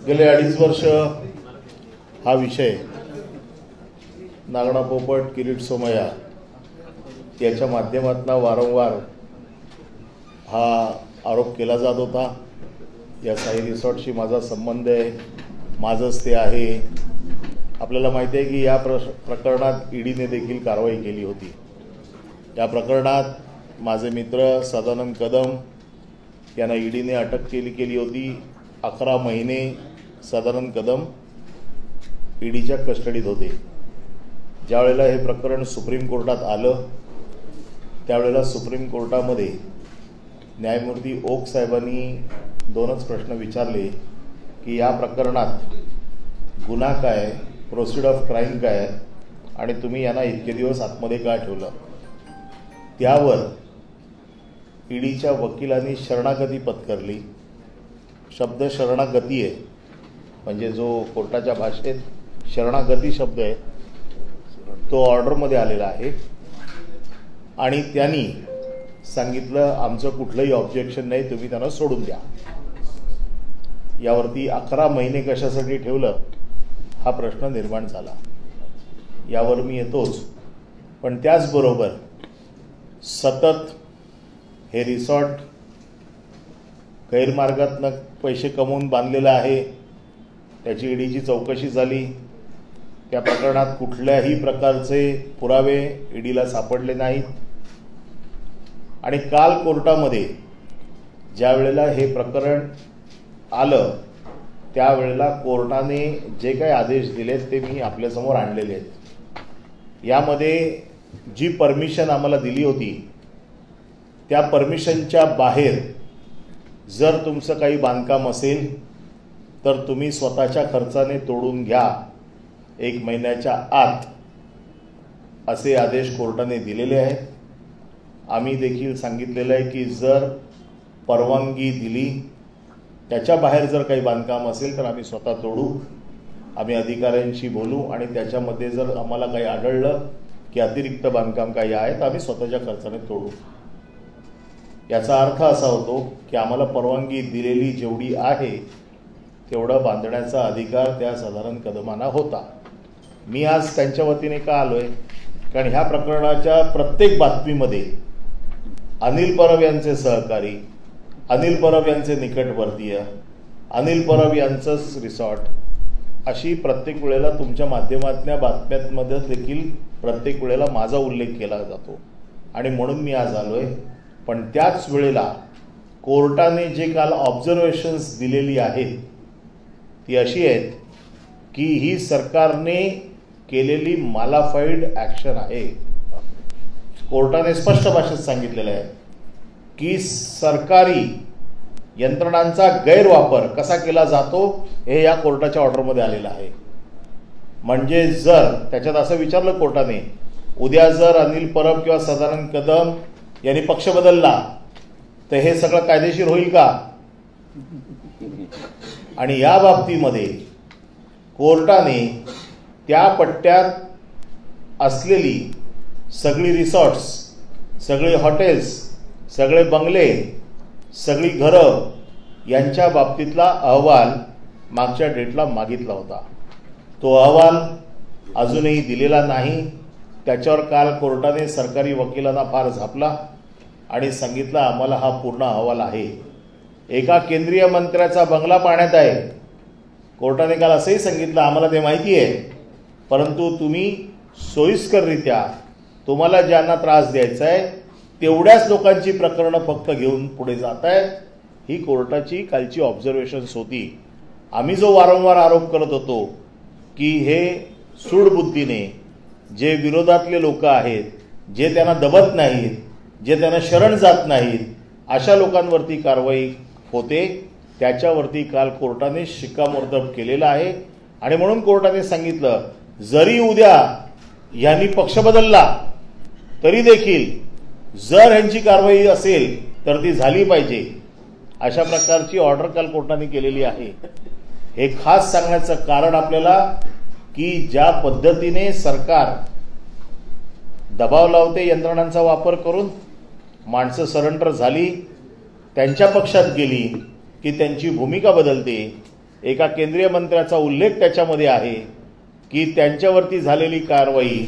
गेले 2.5 वर्ष हा विषय नागणा पोपट किरीट सोमय्या याच्या माध्यमातून वारंवार हा आरोप केला जात होता। या साई रिसॉर्टशी माझा संबंध आहे, माझंच ते आहे। आपल्याला माहिती आहे की या प्रकरणात ईडीने देखील कारवाई केली होती। या प्रकरणात माझे मित्र सदानंद कदम यांना ईडीने अटक केली होती। 11 महिने सदानंद कदम ईडीच्या कस्टडीत होते। ज्यावेळेला हे प्रकरण सुप्रीम कोर्टात आलं त्यावेळेला सुप्रीम कोर्टामध्ये न्यायमूर्ती ओक साहेबांनी 2च प्रश्न विचारले की या प्रकरणात गुन्हा काय, प्रोसिड ऑफ क्राईम काय आणि तुम्ही यांना इतके दिवस आतमध्ये का ठेवलं। त्यावर ईडीच्या वकिलांनी शरणागती पत्करली। शब्द शरणागती आहे, म्हणजे जो कोर्टाच्या भाषेत शरणागती शब्द आहे तो ऑर्डरमध्ये आलेला आहे। आणि त्यांनी सांगितलं आमचं कुठलंही ऑब्जेक्शन नाही, तुम्ही त्यांना सोडून द्या। यावरती 11 महिने कशासाठी ठेवलं हा प्रश्न निर्माण झाला। यावर मी येतोच, पण त्याचबरोबर सतत हे रिसॉर्ट गैरमार्गातनं पैसे कमवून बांधलेलं आहे, त्याची ईडीची चौकशी झाली। त्या प्रकरणात कुठल्याही प्रकारचे पुरावे ईडीला सापडले नाहीत। आणि काल कोर्टामध्ये ज्या वेळेला हे प्रकरण आलं त्यावेळेला कोर्टाने जे काही आदेश दिलेत ते मी आपल्यासमोर आणलेले आहेत। यामध्ये जी परमिशन आम्हाला दिली होती त्या परमिशनच्या बाहेर जर तुमचं काही बांधकाम असेल तर तुम्ही स्वतःच्या खर्चाने तोडून घ्या 1 महिन्याच्या आत, असे आदेश कोर्टाने दिलेले आहेत। आम्ही देखील सांगितलेलं आहे की जर परवानगी दिली त्याच्या बाहेर जर काही बांधकाम असेल तर आम्ही स्वतः तोडू। आम्ही अधिकाऱ्यांशी बोलू आणि त्याच्यामध्ये जर आम्हाला काही आढळलं की अतिरिक्त बांधकाम काही आहे तर आम्ही स्वतःच्या खर्चाने तोडू। याचा अर्थ असा होतो की आम्हाला परवानगी दिलेली जेवढी आहे तेवढं बांधण्याचा अधिकार त्या साधारण कदमांना होता। मी आज त्यांच्या वतीने का आलोय, कारण ह्या प्रकरणाच्या प्रत्येक बातमीमध्ये अनिल परब यांचे सहकारी, अनिल परब यांचे निकटवर्तीय, अनिल परब यांचंच रिसॉर्ट अशी प्रत्येक वेळेला तुमच्या माध्यमातल्या बातम्यांमध्ये देखील प्रत्येक वेळेला माझा उल्लेख केला जातो आणि म्हणून मी आज आलोय। पण त्याच वेळेला कोर्टाने जे काल ऑब्झर्वेशन्स दिलेली आहेत ती अशी आहेत की ही सरकारने केलेली मालाफाईड ॲक्शन आहे। कोर्टाने स्पष्ट भाषेत सांगितलेलं आहे की सरकारी यंत्रणांचा गैरवापर कसा केला जातो हे या कोर्टाच्या ऑर्डरमध्ये आलेलं आहे। म्हणजे जर त्याच्यात असं विचारलं कोर्टाने, उद्या जर अनिल परब किंवा सदानंद कदम यांनी पक्ष बदलला तर हे सगळं कायदेशीर होईल का। आणि या बाबतीमध्ये कोर्टाने त्या पट्ट्यात असलेली सगळी रिसॉर्ट्स, सगळे हॉटेल्स, सगळे बंगले, सगळी घरं यांच्या बाबतीतला अहवाल मागच्या डेटला मागितला होता। तो अहवाल अजूनही दिलेला नाही। त्याच्यावर काल कोर्टाने सरकारी वकिलांना फार झापला आणि सांगितलं आम्हाला हा पूर्ण अहवाल आहे। एका केंद्रीय मंत्र्याचा बंगला पाहण्यात आहे। कोर्टाने काल असंही सांगितलं आम्हाला ते माहिती आहे, परंतु तुम्ही सोयीस्कररित्या तुम्हाला ज्यांना त्रास द्यायचा आहे तेवढ्याच लोकांची प्रकरणं फक्त घेऊन पुढे जात आहेत। ही कोर्टाची कालची ऑब्झर्वेशन्स होती। आम्ही जो वारंवार आरोप करत होतो की हे सूडबुद्धीने जे विरोधातले लोक आहेत, जे त्यांना दबत नाहीत, जे त्यांना शरण जात नाहीत, अशा लोकांवरती कारवाई होते, त्याच्यावरती काल कोर्टाने शिक्कामोर्तब केलेला आहे। आणि म्हणून कोर्टाने सांगितलं जरी उद्या यांनी पक्ष बदलला तरी देखील जर यांची कारवाई असेल तर ती झाली पाहिजे, अशा प्रकारची ऑर्डर काल कोर्टाने केलेली आहे। हे खास सांगण्याचं कारण आपल्याला की ज्या पद्धतीने सरकार दबाव लावते यंत्रणांचा वापर करून, माणसं सरेंडर झाली, त्यांच्या पक्षात गेली की त्यांची भूमिका बदलते, एका केंद्रीय मंत्र्याचा उल्लेख त्याच्यामध्ये आहे की त्यांच्यावरती झालेली कारवाई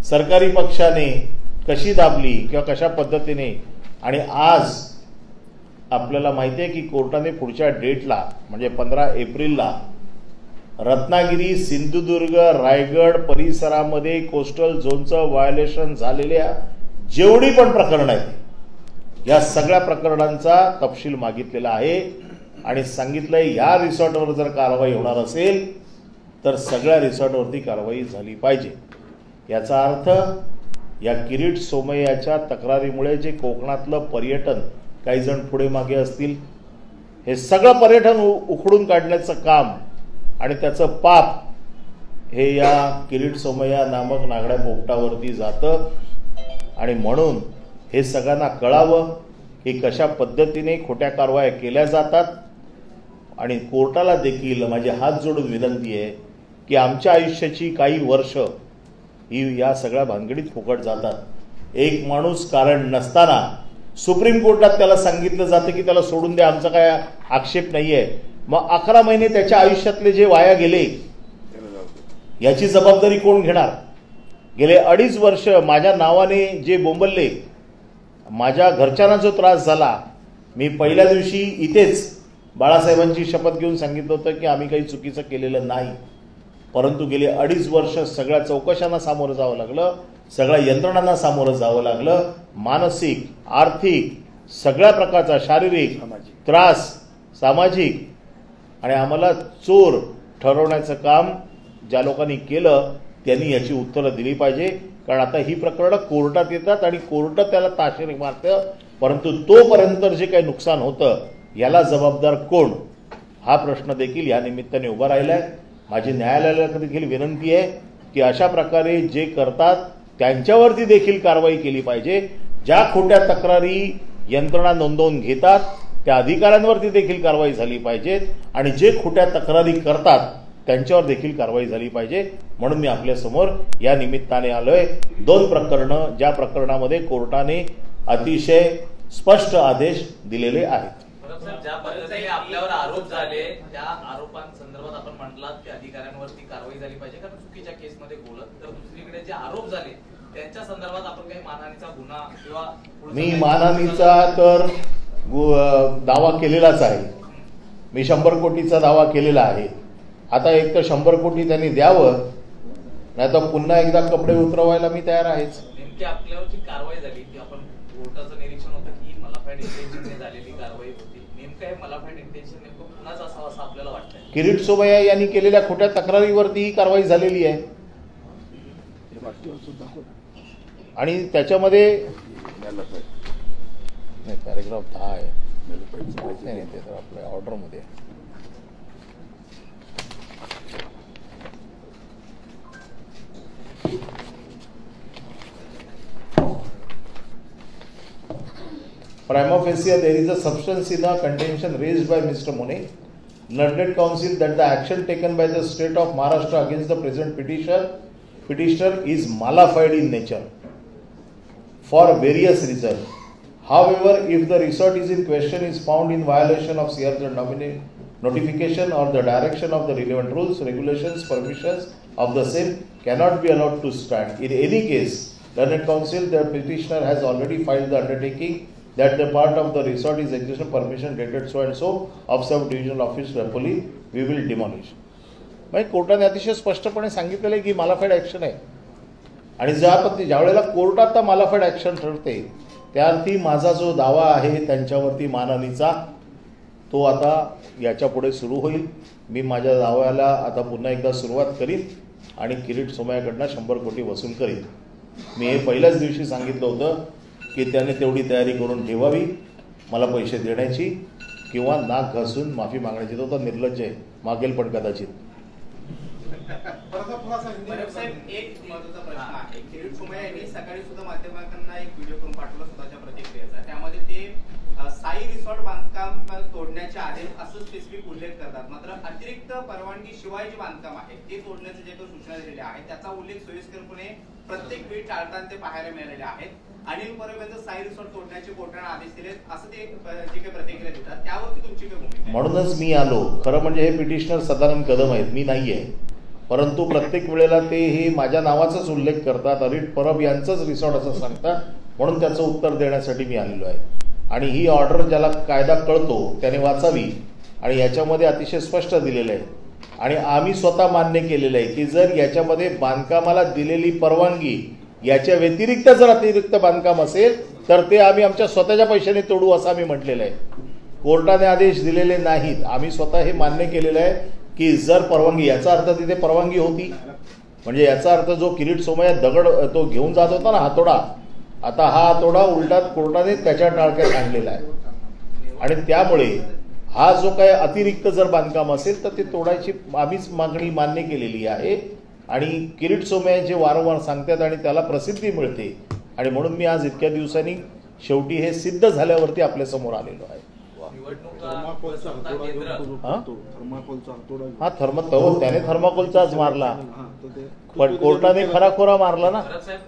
सरकारी पक्षाने कशी दाबली किंवा कशा पद्धतीने. आणि आज आपल्याला माहिती आहे की कोर्टाने पुढच्या डेटला म्हणजे 15 एप्रिलला रत्नागिरी, सिंधुदुर्ग, रायगड परिसरामध्ये कोस्टल झोनचं व्हायोलेशन झालेल्या जेवढी पण प्रकरणं आहेत या सगळ्या प्रकरणांचा तपशील मागितलेला आहे आणि सांगितलंय या रिसॉर्टवर जर कारवाई होणार असेल तर सगळ्या रिसॉर्टवरती कारवाई झाली पाहिजे. याचा अर्थ या किरीट सोमय्याच्या तक्रारीमुळे जे कोकणातलं पर्यटन काही जण पुढे मागे असतील, हे सगळं पर्यटन उखडून काढण्याचं काम आणि त्याचं पाप हे या किरीट सोमय्या नामक नागड्या पोपटावरती जातं. आणि म्हणून हे सगळ्यांना कळावं की कशा पद्धतीने खोट्या कारवाया केल्या जातात. आणि कोर्टाला देखील माझी हात जोडून विनंती आहे की आमच्या आयुष्याची काही वर्ष ही या सगळ्या भानगडीत फुकट जातात. एक माणूस कारण नसताना सुप्रीम कोर्टात त्याला सांगितलं जातं की त्याला सोडून द्या, आमचा काय आक्षेप नाहीये. मग 11 महिने त्याच्या आयुष्यातले जे वाया गेले याची जबाबदारी कोण घेणार? गेले 2.5 वर्ष माझ्या नावाने जे बोंबलले, माझ्या घरच्यांना जो त्रास झाला, मी पहिल्या दिवशी इथेच बाळासाहेबांची शपथ घेऊन सांगितलं होतं की आम्ही काही चुकीचं केलेलं नाही. परंतु गेले 2.5 वर्ष सगळ्या चौकशांना सामोरं जावं लागलं, सगळ्या यंत्रणांना सामोरं जावं लागलं. मानसिक, आर्थिक, सगळ्या प्रकारचा शारीरिक त्रास, सामाजिक. आणि आम्हाला चोर ठरवण्याचं काम ज्या लोकांनी केलं त्यांनी याची उत्तरं दिली पाहिजे. कारण आता ही प्रकरणं कोर्टात येतात आणि कोर्ट त्याला ताशेरे मारतं. परंतु तोपर्यंत जे काही नुकसान होतं याला जबाबदार कोण, हा प्रश्न देखील या निमित्ताने उभा राहिलाय. माझी न्यायालयाला देखील विनंती आहे की अशा प्रकारे जे करतात त्यांच्यावरती देखील कारवाई केली पाहिजे. ज्या खोट्या तक्रारी यंत्रणा नोंदवून घेतात त्या अधिकाऱ्यांवरती देखील कारवाई झाली पाहिजे आणि जे खोट्या तक्रारी करतात त्यांच्यावर देखील कारवाई झाली पाहिजे. म्हणून मी आपल्यासमोर या निमित्ताने आलोय. 2 प्रकरणं ज्या प्रकरणामध्ये कोर्टाने अतिशय स्पष्ट आदेश दिलेले आहेत. ज्या पद्धतीने आपल्यावर आरोप झाले त्या आरोपांसंदर्भात आपण म्हटलात की अधिकाऱ्यांवरती कारवाई झाली पाहिजे कारण चुकीच्या केसमध्ये बोलत, तर दुसरीकडे जे आरोप झाले त्यांच्या संदर्भात आपण काही मानहानीचा गुन्हा किंवा मी मानहानीचा तर दावा केलेलाच आहे. मी 100 कोटीचा दावा केलेला आहे. आता एक तर 100 कोटी त्यांनी द्यावं, नाही तर पुन्हा एकदा कपडे उतरवायला मी तयार आहेच. नेमकी आपल्यावरची कारवाई झाली की आपण कोर्टाचं निरीक्षण होतं की मलाफाईड इंटेन्शनने झालेली कारवाई होती. नेमकं हे मलाफाईड इंटेन्शन नेमकं कुणाच असावं असं आपल्याला वाटतंय? किरीट सोमय्या यांनी केलेल्या खोट्या तक्रारीवरती ही कारवाई झालेली आहे. आणि त्याच्यामध्ये नाही पॅरेग्राफ 10 आहे. नाही ते तर आपल्या ऑर्डरमध्ये prima facie there is a substance in a contention raised by Mr. Mone, learned counsel, that the action taken by the state of Maharashtra against the present petitioner is mala-fide in nature for various reasons. However, if the resort is in question is found in violation of CRZ notification or the direction of the relevant rules, regulations, permissions of the same cannot be allowed to stand. In any case, learned counsel, the petitioner has already filed the undertaking that the part of the resort is execution permission dated so and so of sub divisional office Rapoli we will demolish. म्हणजे कोर्टाने अतिशय स्पष्टपणे सांगितलेलं आहे की मालाफाईड action आहे. आणि ज्या वेळेला कोर्टात मालाफाईड ॲक्शन ठरते त्याअर्थी माझा जो दावा आहे त्यांच्यावरती मानहानीचा तो आता याच्या पुढे सुरू होईल. मी माझ्या दाव्याला आता पुन्हा एकदा सुरुवात करीन आणि किरीट सोमय्याकडनं 100 कोटी वसूल करीन. मी हे पहिल्याच दिवशी सांगितलं होतं की त्याने तेवढी तयारी करून ठेवावी मला पैसे देण्याची किंवा नाक घासून माफी मागण्याची. तो तर निर्लज्ज आहे, मागेल पण कदाचित. एक महत्त्वाचा प्रश्न आहे. किरीट सोमय्या यांनी सकाळी सुद्धा माध्यमांना एक व्हिडिओ करून पाठवला स्वतःच्या प्रतिक्रियेचा. त्यामध्ये ते साई रिसॉर्ट बांधकाम तोडण्याचे आदेश असं स्पेसिफिक उल्लेख करतात, मात्र अतिरिक्त परवानगी शिवाय जे बांधकाम आहे ते तोडण्याचे जे काही सूचना दिलेल्या आहेत त्याचा उल्लेख सोयीस्करपणे प्रत्येक वेळी टाळताना ते पाहायला मिळालेले आहेत. अनिल परब यांचं साई रिसॉर्ट तोडण्याचे कोर्टाने आदेश दिले असं ते जे काही प्रतिक्रिया देतात त्यावरती तुमची काय भूमिका आहे? म्हणूनच मी आलो. खरं म्हणजे हे पिटिशनर सदानंद कदम आहेत, मी नाही आहे. परंतु प्रत्येक वेळेला ते हे माझ्या नावाचाच उल्लेख करतात, अनिल परब यांचंच रिसॉर्ट असं सांगतात, म्हणून त्याचं उत्तर देण्यासाठी मी आलेलो आहे. आणि ही ऑर्डर ज्याला कायदा कळतो त्याने वाचावी आणि याच्यामध्ये अतिशय स्पष्ट दिलेलं आहे. आणि आम्ही स्वतः मान्य केलेलं आहे की जर याच्यामध्ये बांधकामाला दिलेली परवानगी याच्या व्यतिरिक्त जर अतिरिक्त बांधकाम असेल तर ते आम्ही आमच्या स्वतःच्या पैशाने तोडू असं आम्ही म्हटलेलं आहे. कोर्टाने आदेश दिलेले नाहीत, आम्ही स्वतः हे मान्य केलेलं आहे की जर परवानगी, याचा अर्थ तिथे परवानगी होती, म्हणजे याचा अर्थ जो किरीट सोमय्या दगड तो घेऊन जात होता ना हातोडा, आता हा हातोडा उलटा कोर्टाने त्याच्या टाळक्यात आणलेला आहे. आणि त्यामुळे हा जो काय अतिरिक्त जर बांधकाम असेल तर ते तोडायची आम्हीच मागणी मान्य केलेली आहे. आणि किरीट सोमय्या जे वारंवार सांगतात आणि त्याला प्रसिद्धी मिळते, आणि म्हणून मी आज इतक्या दिवसांनी शेवटी हे सिद्ध झाल्यावरती आपल्या समोर आलेलो आहे. हा त्याने थर्माकोलचाच मारला, पण कोर्टाने खराखोरा मारला ना.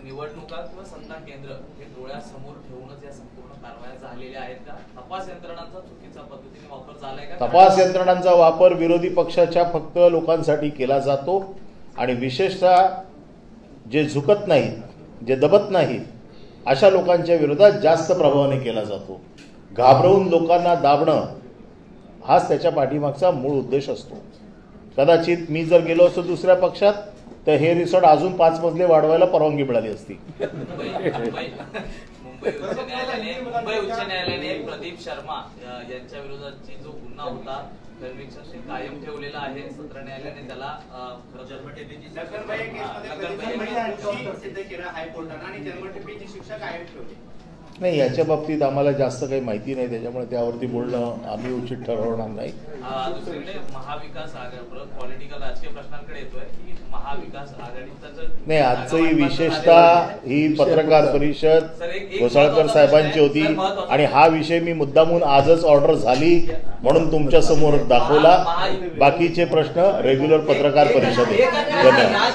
निवडणुका किंवा सत्ता केंद्र हे डोळ्यासमोर ठेवूनच या संपूर्ण कारवाया झालेल्या आहेत का? तपास यंत्रणांचा चुकीच्या पद्धतीने वापर झालाय का? तपास यंत्रणांचा वापर विरोधी पक्षाच्या फक्त लोकांसाठी केला जातो आणि विशेषतः जे झुकत नाहीत, जे दबत नाहीत, अशा लोकांच्या विरोधात जास्त प्रभावाने केला जातो. घाबरवून लोकांना दाबणं हाच त्याच्या पाठीमागचा मूळ उद्देश असतो. कदाचित मी जर गेलो असतो दुसऱ्या पक्षात तर हे रिसॉर्ट अजून 5 मजले वाढवायला परवानगी मिळाली असती. मुंबई उच्च न्यायालयाने प्रदीप शर्मा यांच्या विरोधात जो गुन्हा होता कन्व्हिक्शन कायम ठेवलेला आहे. सत्र न्यायालयाने त्याला सिद्ध केलं हायकोर्टाने आणि जन्मठेपेची शिक्षा कायम ठेवली. नाही, याच्या बाबतीत आम्हाला जास्त काही माहिती नाही, त्याच्यामुळे त्यावरती बोलणं आम्ही उचित ठरवणार नाही. दुसरीकडे महाविकास आघाडी पॉलिटिकल राजकीय प्रश्नांकडे येतोय की महाविकास आघाडीचा नाही, आजची विशेषतः ही पत्रकार परिषद घोसाळकर साहेबांची होती आणि हा विषय मी मुद्दामून आजच ऑर्डर झाली म्हणून तुमच्या समोर दाखवला. बाकीचे प्रश्न रेग्युलर पत्रकार परिषदेत. धन्यवाद.